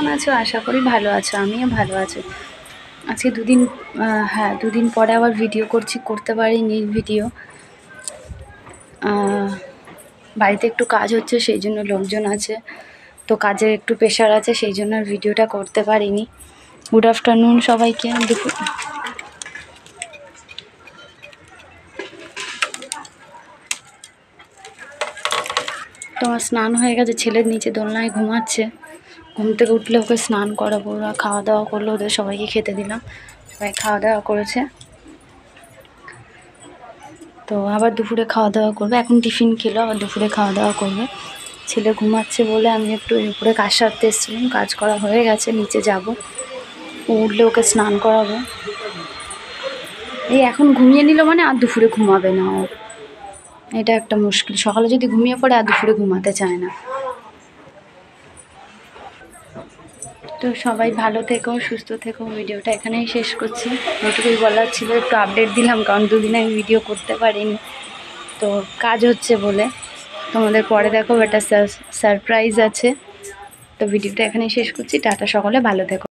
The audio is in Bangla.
কেমন আছো? আশা করি ভালো আছো, আমিও ভালো আছি। আজকে দুদিন দুদিন পরে আবার ভিডিও করতে পারিনি ভিডিও। বাড়িতে একটু কাজ হচ্ছে, সেই জন্য লোকজন আছে, তো কাজের একটু প্রেশার আছে, সেই জন্য আর ভিডিওটা করতে পারিনি। গুড আফটারনুন সবাইকে। তোমার স্নান হয়ে গেছে, ছেলের নিচে দোলনায় ঘুমাচ্ছে। ঘুম থেকে উঠলে ওকে স্নান করাবো, ওরা খাওয়া দাওয়া করলো, ওদের সবাইকে খেতে দিলাম, সবাই খাওয়া দাওয়া করেছে। তো আবার দুপুরে খাওয়া দাওয়া করবে, এখন টিফিন খেলো, আবার দুপুরে খাওয়া দাওয়া করবে। ছেলে ঘুমাচ্ছে বলে আমি একটু উপরে কাজ সারতে এসেছিলাম, কাজ করা হয়ে গেছে, নিচে যাব, উঠলে ওকে স্নান করাবো। এই এখন ঘুমিয়ে নিল মানে আর দুপুরে ঘুমাবে না ও, এটা একটা মুশকিল। সকালে যদি ঘুমিয়ে পড়ে আর দুপুরে ঘুমাতে চায় না। তো সবাই ভালো থেকো, সুস্থ থেকো। ভিডিওটা এখানেই শেষ করছি, এটুকুই বলার ছিল, একটু আপডেট দিলাম, কারণ দুদিন আমি ভিডিও করতে পারিনি, তো কাজ হচ্ছে বলে। তোমাদের পরে দেখো একটা সারপ্রাইজ আছে। তো ভিডিওটা এখানেই শেষ করছি, টাটা, সকলে ভালো থেকো।